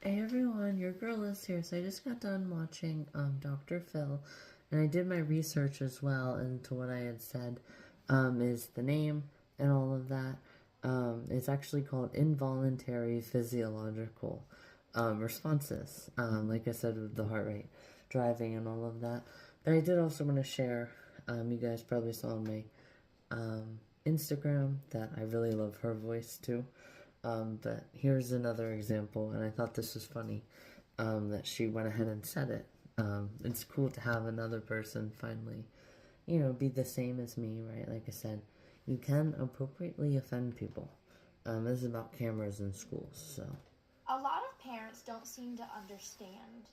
Hey everyone, your girl is here. So I just got done watching Dr. Phil, and I did my research as well into what I had said is the name and all of that. It's actually called involuntary physiological responses. Like I said, with the heart rate, driving, and all of that. But I did also want to share. You guys probably saw on my Instagram that I really love her voice too. But here's another example, and I thought this was funny that she went ahead and said it. It's cool to have another person finally, be the same as me, right? Like I said, you can appropriately offend people. This is about cameras in schools, so. A lot of parents don't seem to understand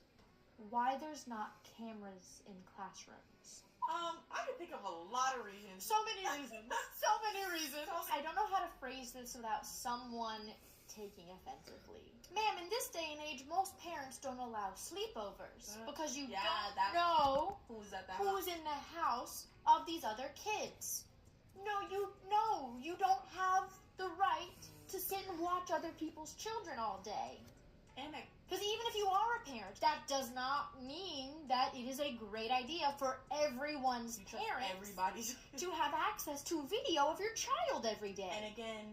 why there's not cameras in classrooms. I can think of a lot of reasons. So many reasons. So many reasons. I don't know how to phrase this without someone taking offensively. Ma'am, in this day and age, most parents don't allow sleepovers because you don't know who's at the who's in the house of these other kids. No, you don't have the right to sit and watch other people's children all day. Because even if you are a parent, that does not mean that it is a great idea for everyone's parents to have access to video of your child every day. And again,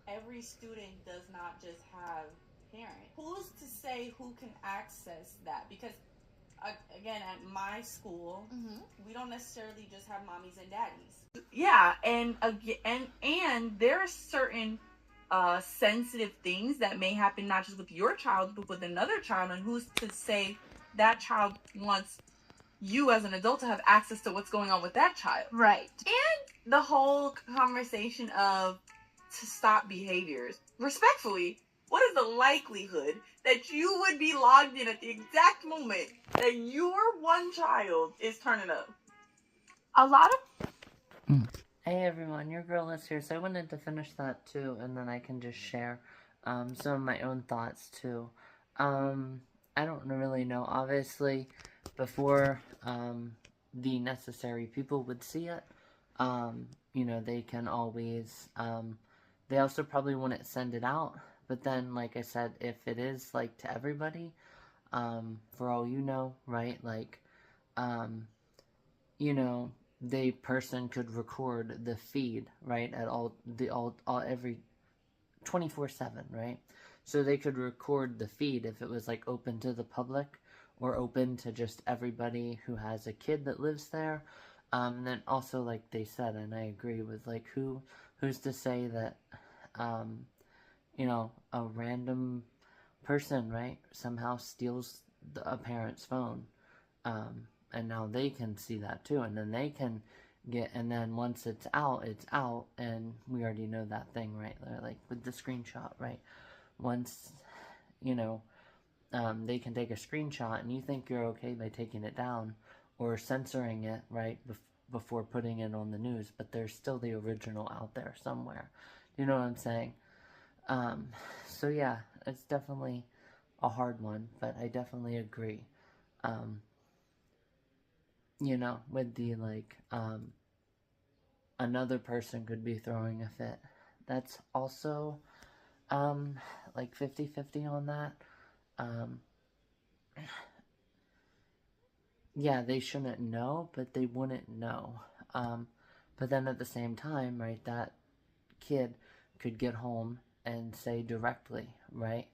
every student does not just have parents. Who's to say who can access that? Because again, at my school, we don't necessarily just have mommies and daddies. Yeah, and there are certain sensitive things that may happen not just with your child but with another child, and who's to say that child wants you as an adult to have access to what's going on with that child. Right. And the whole conversation of to stop behaviors. Respectfully, what is the likelihood that you would be logged in at the exact moment that your one child is turning up? A lot of Hey everyone, your girl is here. So I wanted to finish that too, and then I can just share some of my own thoughts too. I don't really know. Obviously, before the necessary people would see it, they can always. They also probably wouldn't send it out. But then, like I said, if it is like to everybody, for all you know, right? Like, the person could record the feed, right, at all every 24/7, right? So they could record the feed if it was like open to the public or open to just everybody who has a kid that lives there. And then also, like they said, and I agree with, like, who's to say that a random person, right, somehow steals a parent's phone, and now they can see that too, and then they can and then once it's out, and we already know that thing, right, like with the screenshot, right, once, they can take a screenshot, and you think you're okay by taking it down, or censoring it, right, before putting it on the news, but there's still the original out there somewhere, you know what I'm saying? So yeah, it's definitely a hard one, but I definitely agree. With the, like, another person could be throwing a fit. That's also, like 50-50 on that. Yeah, they shouldn't know, but they wouldn't know. But then at the same time, right, that kid could get home and say directly, right,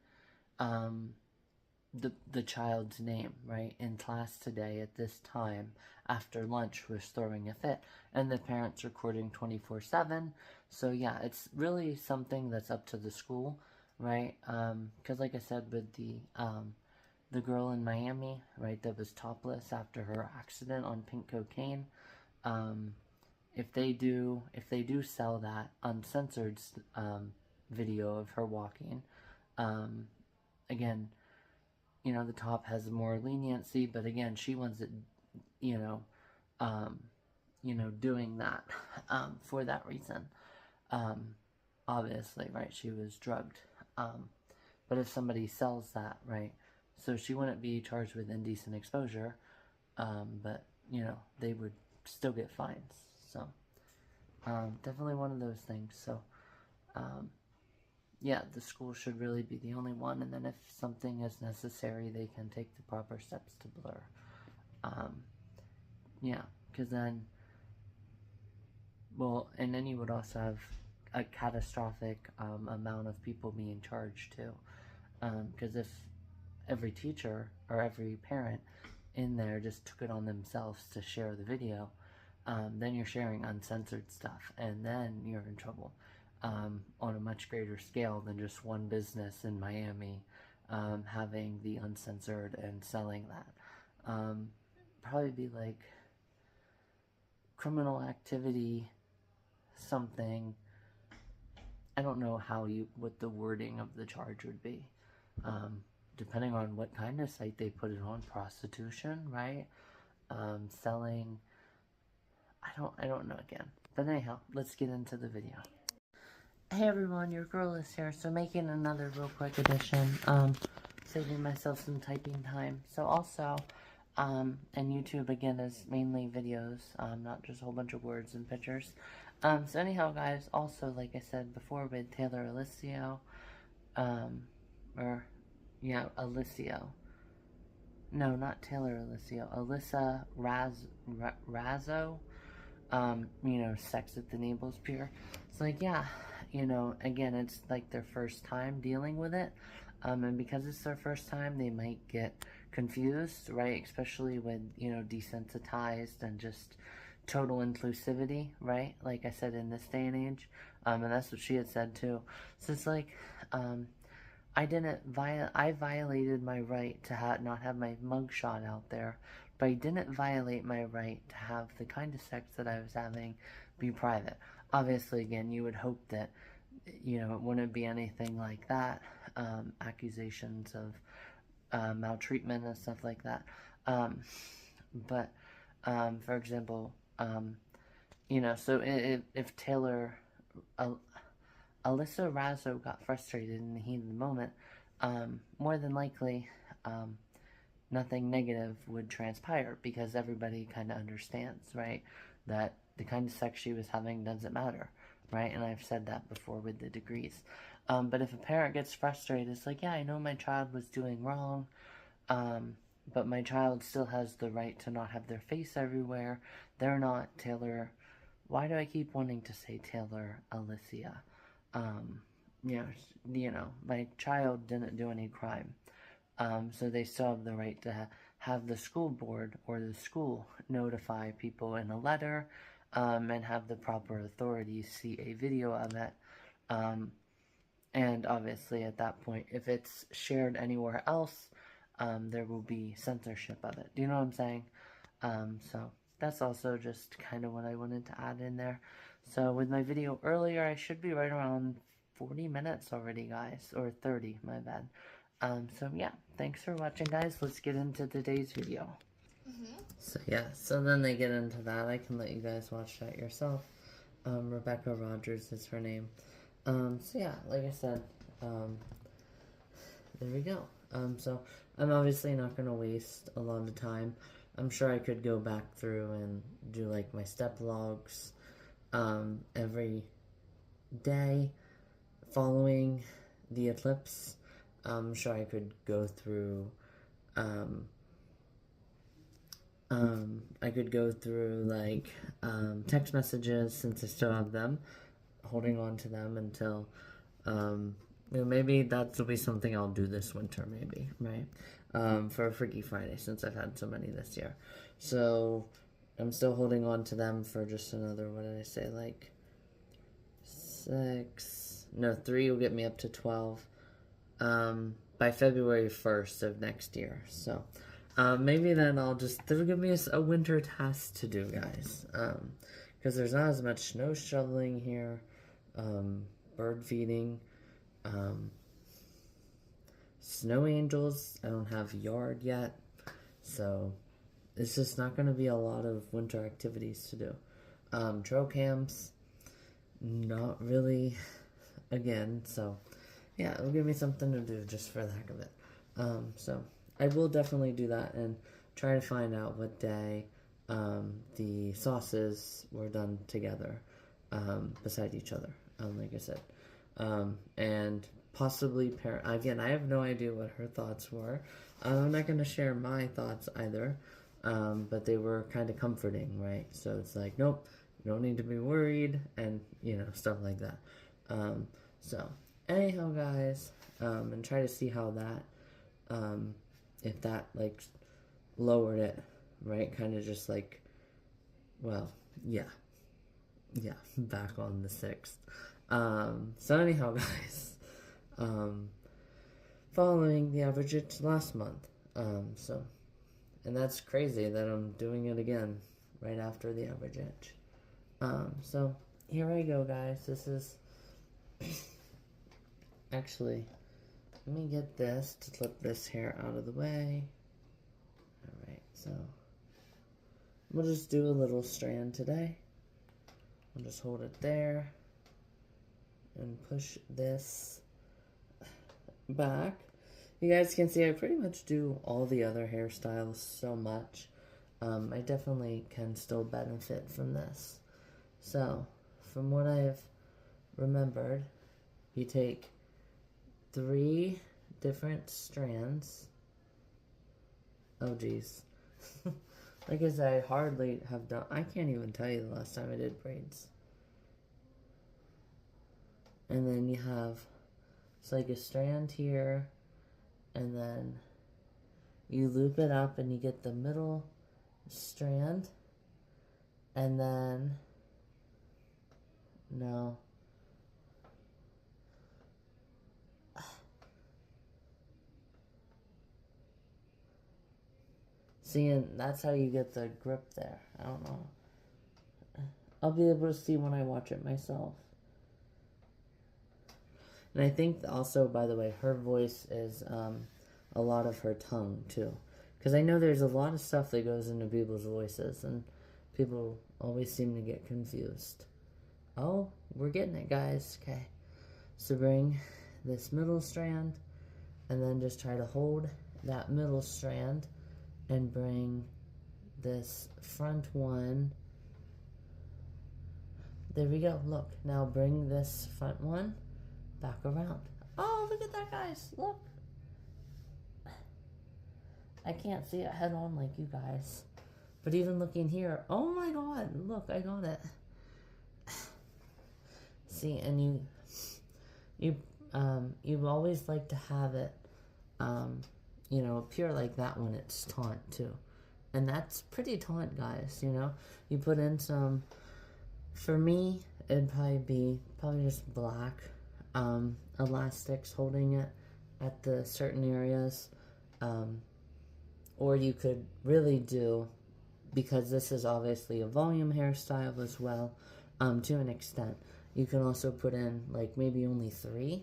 the child's name, right, in class today at this time after lunch was throwing a fit, and the parents recording 24/7. So yeah, it's really something that's up to the school, right? Because like I said, with the girl in Miami, right, that was topless after her accident on pink cocaine, if they do sell that uncensored video of her walking, again, the top has more leniency, but again, she wasn't, doing that for that reason. Obviously, right, she was drugged. But if somebody sells that, right, so she wouldn't be charged with indecent exposure, but, they would still get fines. So, definitely one of those things. So, yeah, the school should really be the only one, and then if something is necessary, they can take the proper steps to blur. Yeah, because then, well, and then you would also have a catastrophic amount of people being charged too. Because if every teacher or every parent in there just took it on themselves to share the video, then you're sharing uncensored stuff, and then you're in trouble on a much greater scale than just one business in Miami having the uncensored and selling that. Probably be like criminal activity, something. I don't know what the wording of the charge would be. Depending on what kind of site they put it on, prostitution, right? Selling. I don't know again. But anyhow, let's get into the video. Hey everyone, your girl is here. So making another real quick edition. Saving myself some typing time. So also, and YouTube again is mainly videos, not just a whole bunch of words and pictures. So anyhow, guys, also like I said before with Taylor Alicio, Alicio. No, not Taylor Alicio. Alyssa Razzo. Sex at the Naples Pier. It's like, yeah, again, it's like their first time dealing with it. And because it's their first time, they might get confused, right? Especially with, desensitized and just total inclusivity, right? Like I said, in this day and age. And that's what she had said too. So it's like, I violated my right to not have my mugshot out there, but I didn't violate my right to have the kind of sex that I was having be private. Obviously, again, you would hope that, it wouldn't be anything like that, accusations of maltreatment and stuff like that. But, for example, so if Taylor, Alyssa Razzo got frustrated in the heat of the moment, more than likely, nothing negative would transpire because everybody kind of understands, right, that the kind of sex she was having doesn't matter, right? And I've said that before with the degrees. But if a parent gets frustrated, it's like, yeah, I know my child was doing wrong, but my child still has the right to not have their face everywhere. They're not Taylor. Why do I keep wanting to say Taylor Alicia? My child didn't do any crime. So they still have the right to have the school board or the school notify people in a letter, and have the proper authorities see a video of it. And obviously at that point, if it's shared anywhere else, there will be censorship of it. Do you know what I'm saying? So that's also just kind of what I wanted to add in there. So with my video earlier, I should be right around 40 minutes already, guys. Or 30, my bad. So yeah, thanks for watching, guys. Let's get into today's video. So yeah, so then they get into that. I can let you guys watch that yourself. Rebecca Rogers is her name. So yeah, like I said, there we go. So I'm obviously not going to waste a lot of time. I'm sure I could go back through and do like my step logs every day following the eclipse. I'm sure I could go through like text messages, since I still have them, holding on to them until maybe that will be something I'll do this winter, maybe, right? For Freaky Friday, since I've had so many this year. So I'm still holding on to them for just another, what did I say, like 3 will get me up to 12 by February 1st of next year. So maybe then they'll give me a winter task to do, guys, because there's not as much snow shoveling here, bird feeding, snow angels. I don't have yard yet, so it's just not going to be a lot of winter activities to do. Trail camps, not really, again, so yeah, it'll give me something to do just for the heck of it. So I will definitely do that and try to find out what day the sauces were done together beside each other, like I said. and possibly parent. Again, I have no idea what her thoughts were. I'm not going to share my thoughts either, but they were kind of comforting, right? So it's like, nope, you don't need to be worried, and stuff like that. So anyhow, guys, and try to see how that, if that like lowered it, right? Kind of just like, well, yeah, back on the 6th. So anyhow, guys, following the average last month. And that's crazy that I'm doing it again right after the average itch. So here I go, guys. This is actually, let me get this to flip this hair out of the way. Alright, so we'll just do a little strand today. I'll just hold it there and push this back. You guys can see I pretty much do all the other hairstyles so much. I definitely can still benefit from this. So, from what I've remembered, you take 3 different strands. Oh geez. Like I said, I hardly have done, I can't even tell you the last time I did braids. And then you have, it's like a strand here, and then you loop it up and you get the middle strand, and then, no, see, and that's how you get the grip there. I don't know. I'll be able to see when I watch it myself. And I think also, by the way, her voice is a lot of her tongue, too. Because I know there's a lot of stuff that goes into people's voices, and people always seem to get confused. Oh, we're getting it, guys. Okay. So bring this middle strand, and then just try to hold that middle strand, and bring this front one. There we go. Look. Now bring this front one back around. Oh, look at that, guys. Look. I can't see it head on like you guys. But even looking here, oh my god, look, I got it. See, and you always like to have it, appear like that when it's taut too. And that's pretty taut, guys, You put in some, for me, it'd probably be just black elastics holding it at the certain areas, or you could really do, because this is obviously a volume hairstyle as well, to an extent, you can also put in like maybe only 3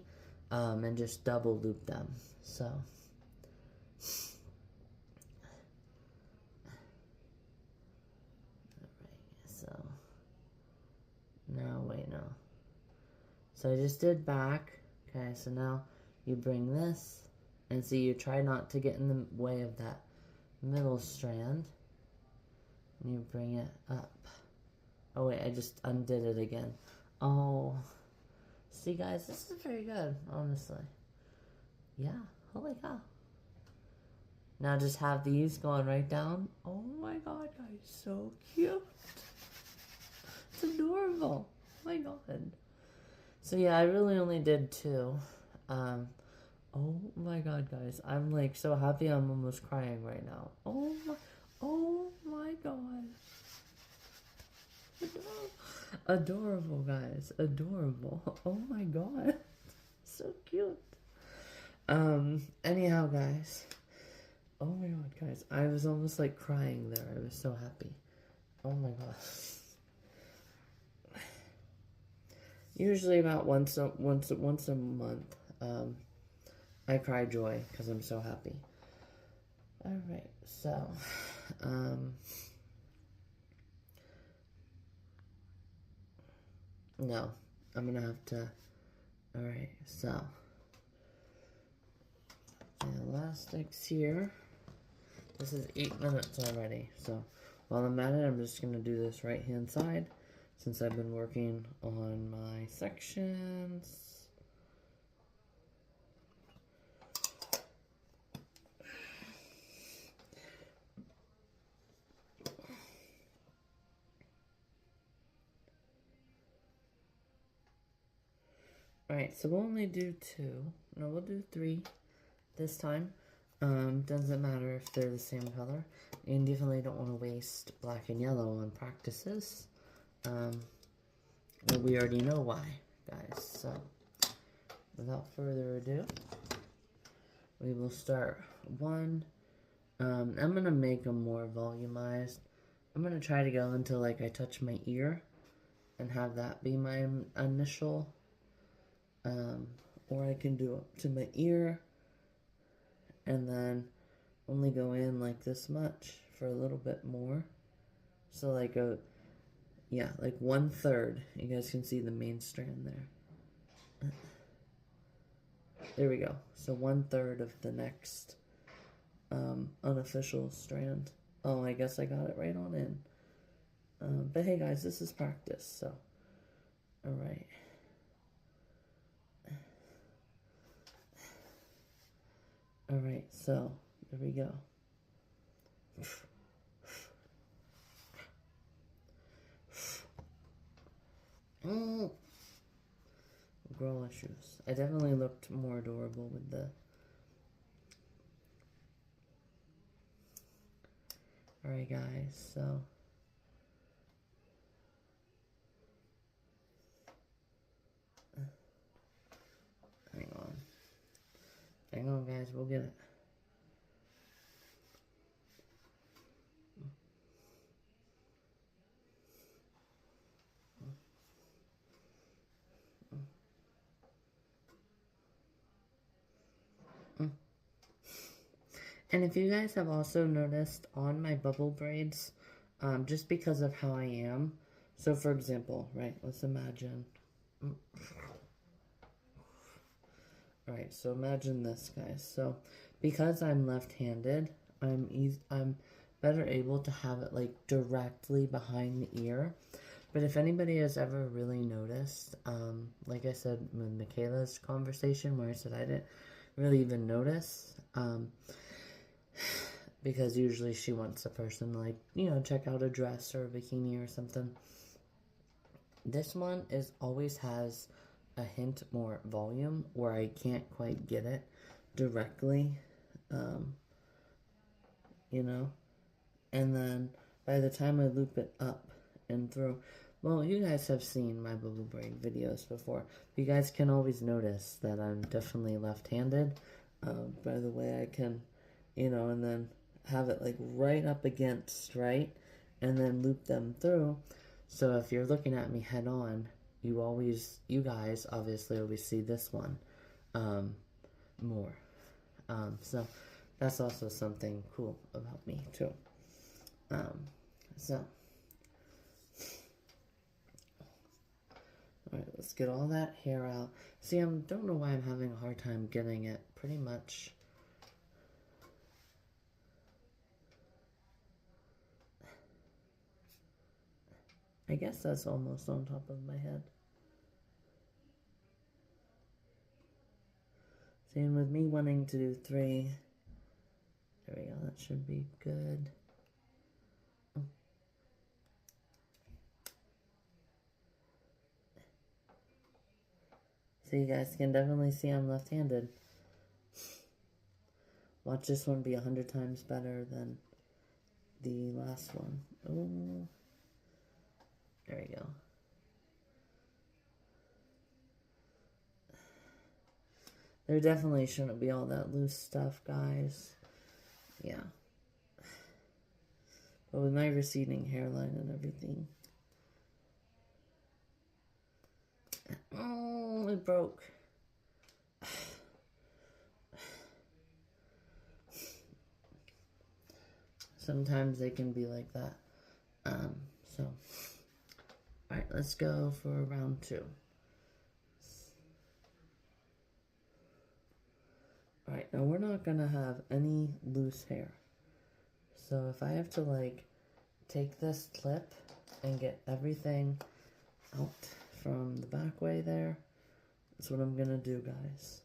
and just double loop them. So no, wait, no. So I just did back. Okay, so now you bring this, and see, you try not to get in the way of that middle strand, and you bring it up. Oh wait, I just undid it again. Oh, see guys, this is very good, honestly. Yeah, holy cow. Now just have these going right down. Oh my god, guys, so cute. It's adorable. Oh my god. So yeah, I really only did 2. Oh my god, guys. I'm like so happy I'm almost crying right now. Oh my god. Adorable, guys. Adorable. Oh my god. So cute. Anyhow, guys. Oh my god, guys. I was almost like crying there. I was so happy. Oh my god. Usually about once a month, I cry joy because I'm so happy. Alright, so, no, I'm gonna have to, alright, so, the elastics here, this is 8 minutes already, so, while I'm at it, I'm just gonna do this right hand side, since I've been working on my sections. Alright, so we'll only do 2. No, we'll do 3 this time. Doesn't matter if they're the same color. And definitely don't want to waste black and yellow on practices. But we already know why, guys. So, without further ado, we will start 1. I'm going to make them more volumized. I'm going to try to go until like I touch my ear and have that be my initial. Or I can do up to my ear and then only go in like this much for a little bit more. So like yeah, like 1/3. You guys can see the main strand there. There we go. So 1/3 of the next unofficial strand. Oh, I guess I got it right on in. But hey guys, this is practice, so alright. Alright, so there we go. Grow shoes. I definitely looked more adorable with the. Alright, guys, so. Hang on. Hang on, guys, we'll get it. And if you guys have also noticed on my bubble braids, just because of how I am, so for example, right, let's imagine, alright, so imagine this, guys, so because I'm left-handed, I'm better able to have it like directly behind the ear. But if anybody has ever really noticed, like I said with Michaela's conversation where I said I didn't really even notice, because usually she wants a person to, like, you know, check out a dress or a bikini or something. This one always has a hint more volume where I can't quite get it directly, you know, and then by the time I loop it up and through, well, you guys have seen my bubble braid videos before. You guys can always notice that I'm definitely left-handed, by the way I can, you know, and then have it like right up against, right, and then loop them through. So if you're looking at me head on, you guys obviously always see this one more. So that's also something cool about me too. So alright, let's get all that hair out. See, I don't know why I'm having a hard time getting it pretty much. I guess that's almost on top of my head. Same with me wanting to do 3. There we go, that should be good. So you guys can definitely see I'm left-handed. Watch this one be 100 times better than the last one. Oh, there we go. There definitely shouldn't be all that loose stuff, guys. Yeah. But with my receding hairline and everything. Oh, it broke. Sometimes they can be like that. So, alright, let's go for round 2. Alright, now we're not gonna have any loose hair. So if I have to, like, take this clip and get everything out from the back way there, that's what I'm gonna do, guys.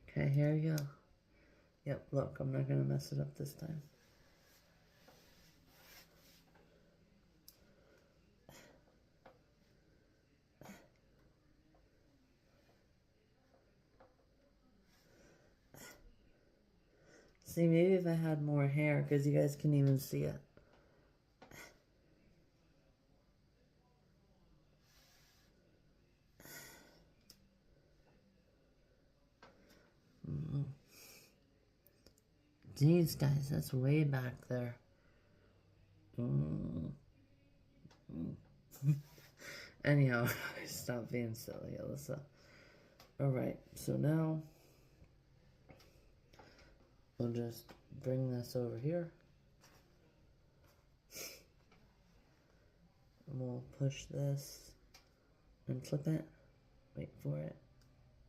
Okay, here we go. Yep, look, I'm not gonna mess it up this time. See, maybe if I had more hair, because you guys can even see it. Jeez, guys, that's way back there. Anyhow, stop being silly, Alyssa. Alright, so now we'll just bring this over here. And we'll push this and flip it. Wait for it.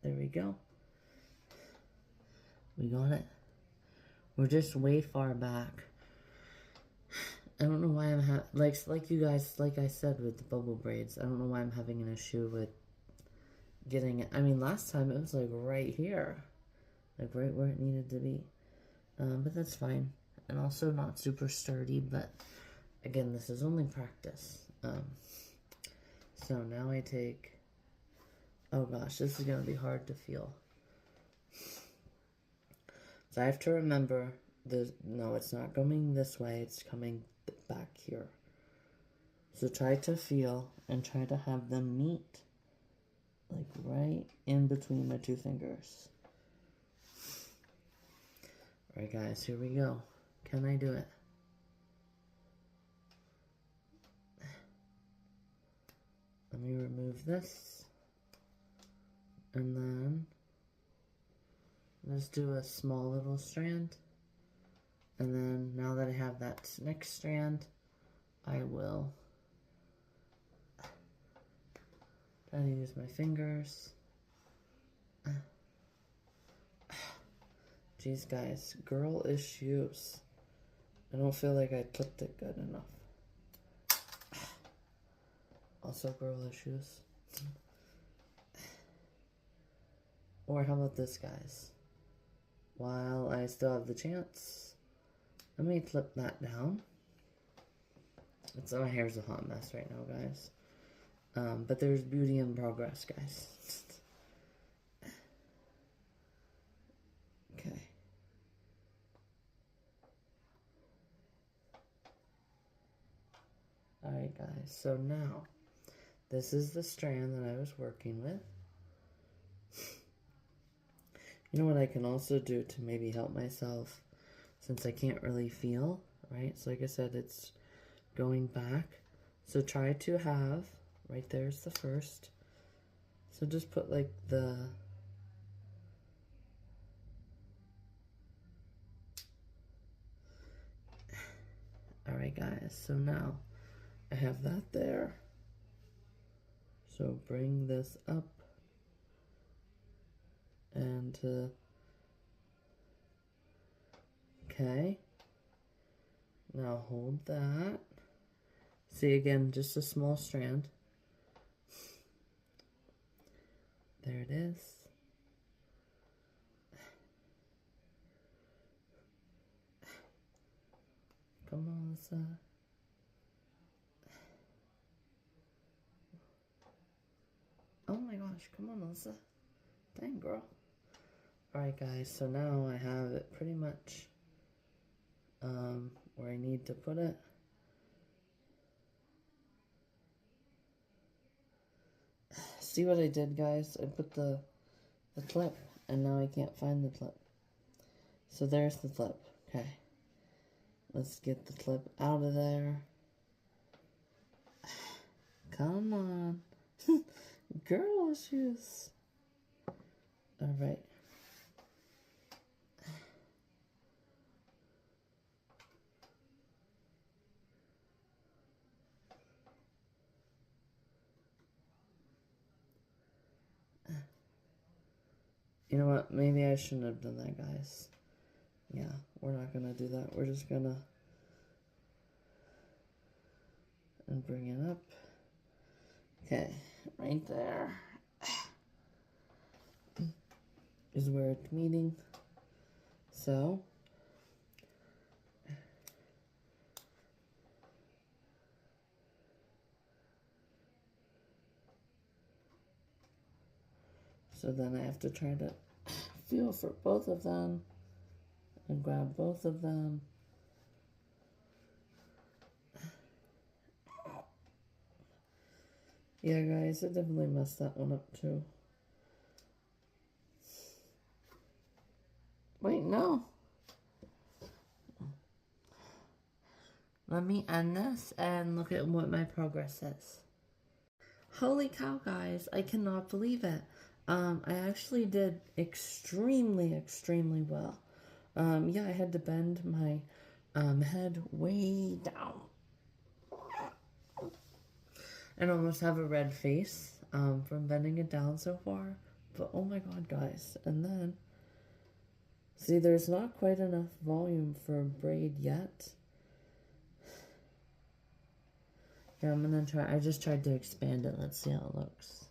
There we go. We got it. We're just way far back. I don't know why I'm like you guys, like I said with the bubble braids, I don't know why I'm having an issue with getting it. I mean, last time it was like right here, like right where it needed to be. But that's fine. And also not super sturdy, but again, this is only practice. So now I take, oh gosh, this is gonna be hard to feel. So I have to remember no, it's not coming this way, it's coming back here. So try to feel and try to have them meet like right in between my two fingers. Alright guys, here we go. Can I do it? Let me remove this. And then let's do a small little strand. And then now that I have that next strand, I will try to use my fingers. Jeez guys, girl issues. I don't feel like I clipped it good enough. Also girl issues. Or how about this, guys? While I still have the chance, let me flip that down. My hair's a hot mess right now, guys. But there's beauty in progress, guys. Okay. Alright, guys. So now, this is the strand that I was working with. You know what I can also do to maybe help myself, since I can't really feel, right? So like I said, it's going back. So try to have, right there's the first. So just put like the, alright guys, so now I have that there. So bring this up and okay. Now hold that. See again, just a small strand. There it is. Come on, Lisa. Oh my gosh, come on, Melissa. Dang, girl. Alright, guys, so now I have it pretty much where I need to put it. See what I did, guys? I put the clip, and now I can't find the clip. So there's the clip. Okay. Let's get the clip out of there. Come on. Girl issues. Alright. You know what? Maybe I shouldn't have done that, guys. Yeah, we're not gonna do that. We're just gonna and bring it up. Okay, right there is where it's meeting. So then I have to try to feel for both of them and grab both of them. Yeah, guys, it definitely messed that one up too. Wait, no. Let me end this and look at what my progress is. Holy cow, guys, I cannot believe it. I actually did extremely, extremely well. Yeah, I had to bend my head way down. And almost have a red face from bending it down so far. But oh my god, guys. And then, see, there's not quite enough volume for a braid yet. Here, I'm gonna try. I just tried to expand it. Let's see how it looks.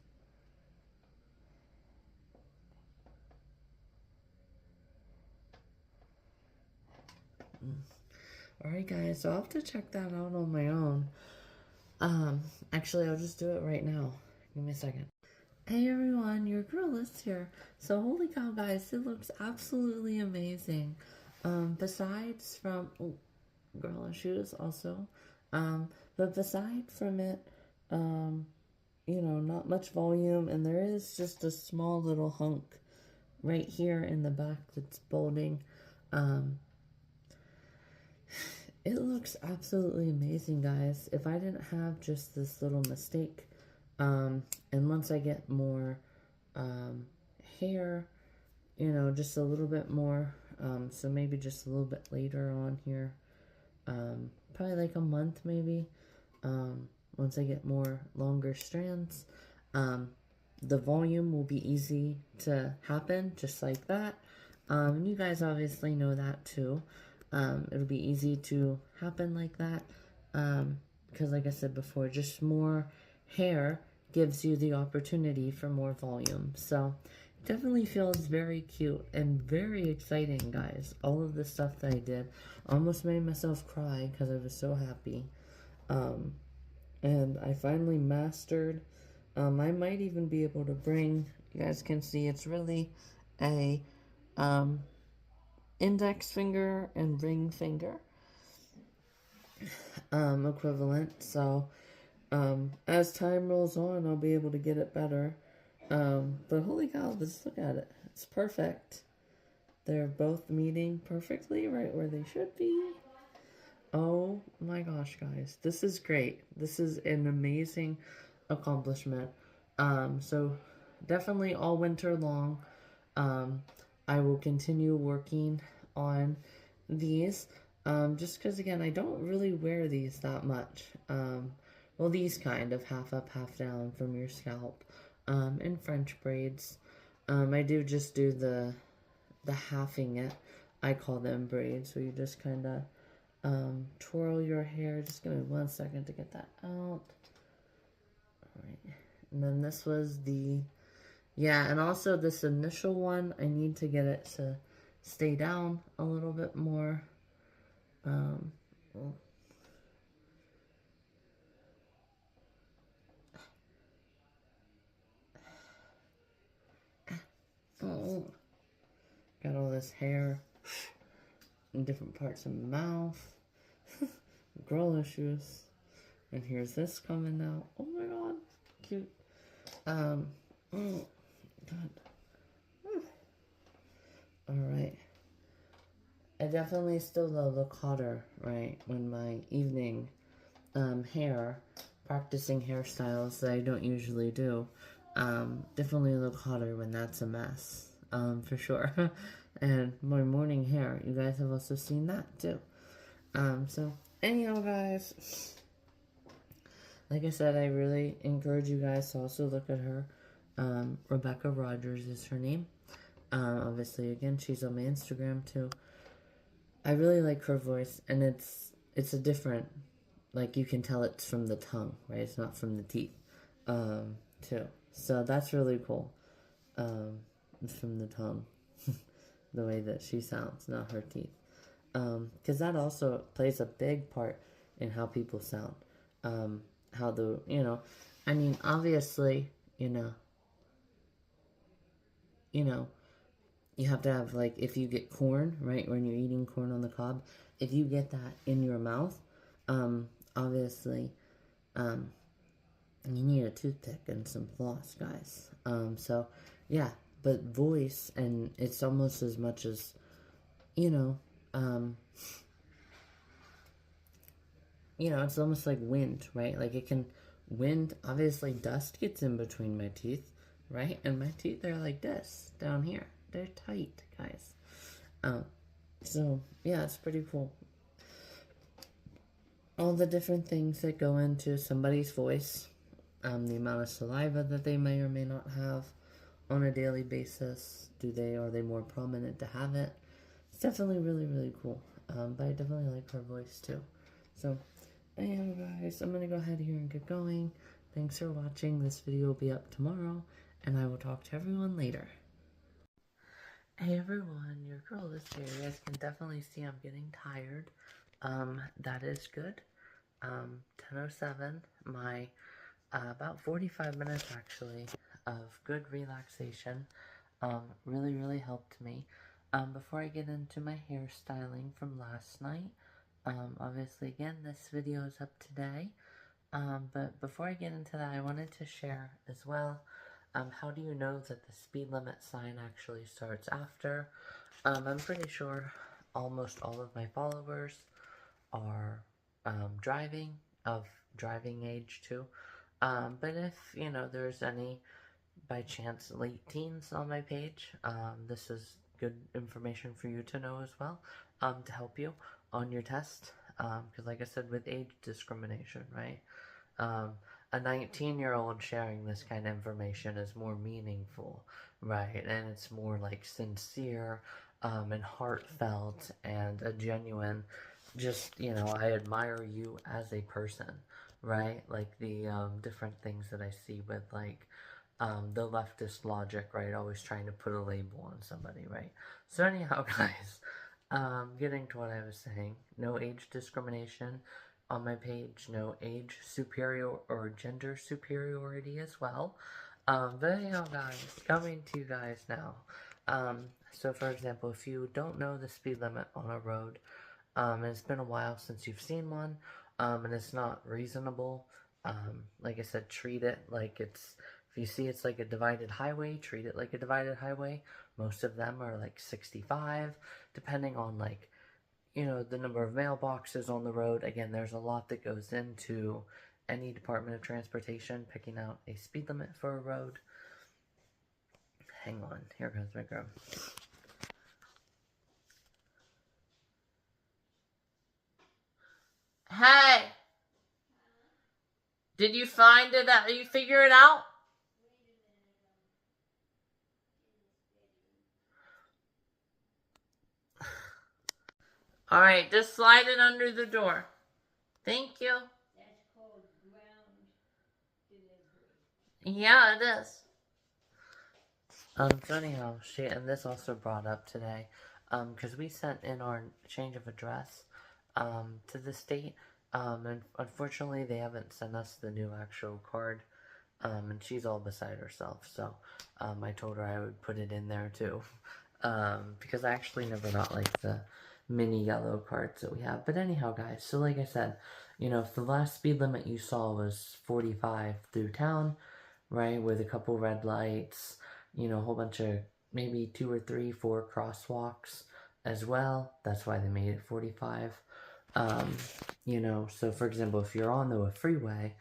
Alright, guys, so I'll have to check that out on my own. Actually, I'll just do it right now. Give me a second. Hey everyone, your girl is here. So holy cow, guys, it looks absolutely amazing. Besides from girl issues also, but beside from it, you know, not much volume, and there is just a small little hunk right here in the back that's balding. It looks absolutely amazing, guys. If I didn't have just this little mistake, and once I get more hair, you know, just a little bit more, so maybe just a little bit later on here, probably like a month maybe, once I get more longer strands, the volume will be easy to happen, just like that. And you guys obviously know that too. It'll be easy to happen like that, because like I said before, just more hair gives you the opportunity for more volume. So it definitely feels very cute and very exciting, guys. All of the stuff that I did almost made myself cry because I was so happy. And I finally mastered. I might even be able to bring, you guys can see it's really a index finger and ring finger equivalent. So as time rolls on, I'll be able to get it better. But holy cow, just look at it. It's perfect. They're both meeting perfectly right where they should be. Oh my gosh, guys. This is great. This is an amazing accomplishment. So definitely all winter long, I will continue working on these. Just because, again, I don't really wear these that much. Well, these kind of half up, half down from your scalp, and French braids. I do just do the halving it. I call them braids, so you just kind of twirl your hair. Just give me 1 second to get that out. Alright, and then this was the, yeah, and also this initial one, I need to get it to stay down a little bit more. Got all this hair in different parts of my mouth. Girl issues. And here's this coming out. Oh my god, cute. Oh god. Alright. I definitely still look hotter, right, when my evening hair, practicing hairstyles that I don't usually do, definitely look hotter when that's a mess, for sure. And my morning hair, you guys have also seen that too. So anyhow, guys, like I said, I really encourage you guys to also look at her. Rebecca Rogers is her name. Obviously, again, she's on my Instagram too. I really like her voice, and it's a different, like, you can tell it's from the tongue, right? It's not from the teeth, too. So that's really cool. It's from the tongue, the way that she sounds, not her teeth. Because that also plays a big part in how people sound. How the, you know, I mean, obviously, you know, you have to have, like, if you get corn, right, when you're eating corn on the cob, if you get that in your mouth, obviously, you need a toothpick and some floss, guys. So, yeah, but voice, and it's almost as much as, you know, it's almost like wind, right? Like it can, wind, obviously dust gets in between my teeth, right? And my teeth are like this, down here. They're tight, guys. So, yeah, it's pretty cool. All the different things that go into somebody's voice, the amount of saliva that they may or may not have on a daily basis. Are they more prominent to have it? It's definitely really, really cool. But I definitely like her voice too. So, anyhow, guys, I'm going to go ahead here and get going. Thanks for watching. This video will be up tomorrow, and I will talk to everyone later. Hey everyone, your girl is here. You guys can definitely see I'm getting tired. That is good. 10:07, my about 45 minutes actually of good relaxation really, really helped me. Before I get into my hairstyling from last night, obviously again this video is up today, but before I get into that, I wanted to share as well, how do you know that the speed limit sign actually starts after? I'm pretty sure almost all of my followers are driving age too. But if, there's any, by chance, late teens on my page, this is good information for you to know as well, to help you on your test. Because like I said, with age discrimination, right? A 19-year-old sharing this kind of information is more meaningful, right? And it's more like sincere, and heartfelt, and a genuine, just, I admire you as a person, right? Like the different things that I see with, like, the leftist logic, right? Always trying to put a label on somebody, right? So anyhow, guys, getting to what I was saying, no age discrimination on my page, no age superior or gender superiority as well. But anyhow, guys, coming to you guys now. So for example, if you don't know the speed limit on a road, and it's been a while since you've seen one, and it's not reasonable, like I said, treat it like it's, if you see it's like a divided highway, treat it like a divided highway. Most of them are like 65, depending on, like, the number of mailboxes on the road. Again, there's a lot that goes into any Department of Transportation picking out a speed limit for a road. Hang on, here goes my girl. Hey! Did you find it out? You figure it out? Alright, just slide it under the door. Thank you. That's called ground delivery. Yeah, it is. So anyhow, and this also brought up today, because we sent in our change of address, to the state, and unfortunately they haven't sent us the new actual card, and she's all beside herself, so, I told her I would put it in there too, because I actually never got, like, the mini yellow cards that we have. But anyhow, guys, so like I said, if the last speed limit you saw was 45 through town, right, with a couple red lights, a whole bunch of, maybe 2 or 3, 4 crosswalks as well, that's why they made it 45. So for example, if you're on a freeway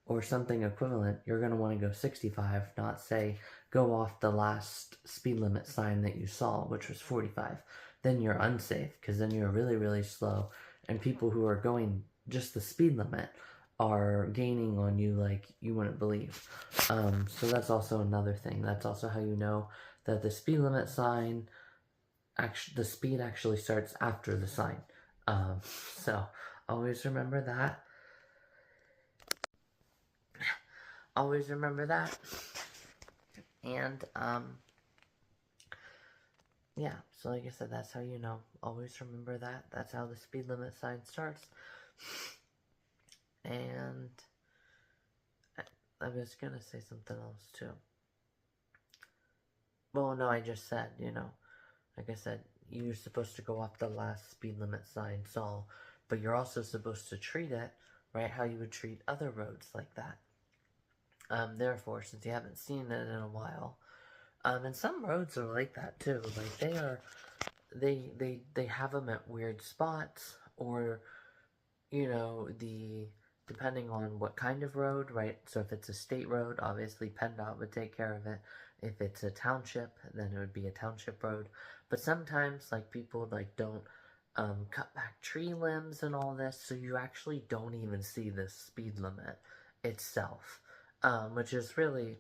or something equivalent, you're going to want to go 65, not say go off the last speed limit sign that you saw, which was 45. Then you're unsafe, because then you're really, really slow, and people who are going just the speed limit are gaining on you like you wouldn't believe. So that's also another thing. That's also how you know that the speed limit sign, the speed actually starts after the sign. So always remember that. Always remember that. And, yeah, so like I said, that's how you know. Always remember that. That's how the speed limit sign starts. And I was gonna say something else too. Well, no, I just said, like I said, you're supposed to go off the last speed limit sign saw, but you're also supposed to treat it, right, how you would treat other roads like that. Therefore, since you haven't seen it in a while, and some roads are like that too, like they have them at weird spots, or, you know, depending on what kind of road, right? So if it's a state road, obviously PennDOT would take care of it. If it's a township, then it would be a township road. But sometimes, like, people, like, don't cut back tree limbs and all this, so you actually don't even see the speed limit itself, which is really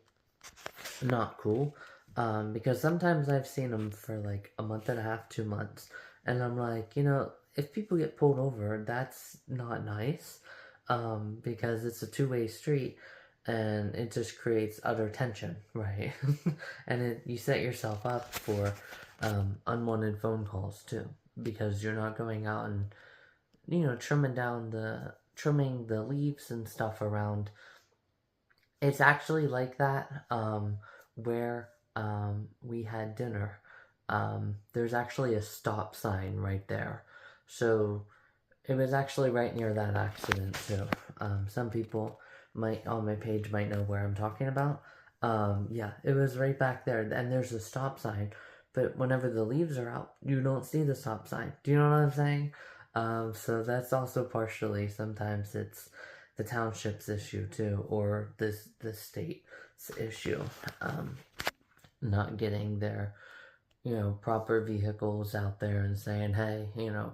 not cool. Because sometimes I've seen them for like a month and a half, 2 months, and I'm like, you know, if people get pulled over, that's not nice, because it's a two-way street, and it just creates utter tension, right? And you set yourself up for unwanted phone calls too, because you're not going out and, you know, trimming the leaves and stuff around. It's actually like that, where we had dinner. There's actually a stop sign right there. So it was actually right near that accident too. Some people on my page might know where I'm talking about. Yeah, it was right back there, and there's a stop sign. But whenever the leaves are out, you don't see the stop sign. Do you know what I'm saying? So that's also partially, sometimes it's the township's issue too, or the state's issue. Not getting their, you know, proper vehicles out there and saying, hey, you know,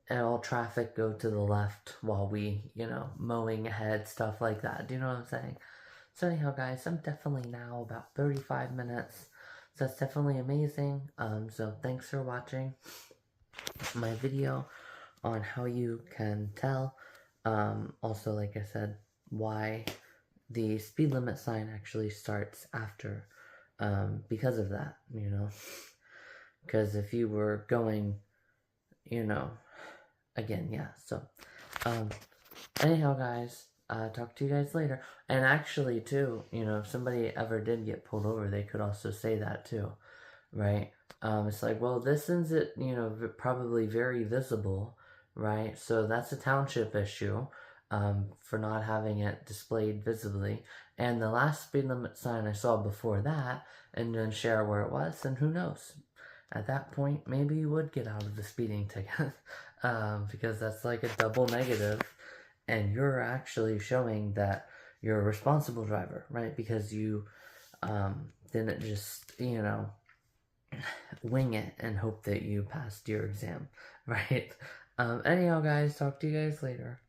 all traffic go to the left while we, you know, mowing ahead, stuff like that. Do you know what I'm saying? So anyhow, guys, I'm definitely now about 35 minutes. So that's definitely amazing. So thanks for watching my video on how you can tell. Also, like I said, why the speed limit sign actually starts after, because of that, you know. Because if you were going, you know, again, yeah, so, anyhow, guys, talk to you guys later. And actually, too, you know, if somebody ever did get pulled over, they could also say that, too, right? It's like, well, this is it, you know, probably very visible, right? So that's a township issue, for not having it displayed visibly. And the last speed limit sign I saw before that, and then share where it was, and who knows? At that point, maybe you would get out of the speeding ticket, because that's like a double negative, and you're actually showing that you're a responsible driver, right? Because you didn't just, you know, wing it and hope that you passed your exam, right? Anyhow, guys, talk to you guys later.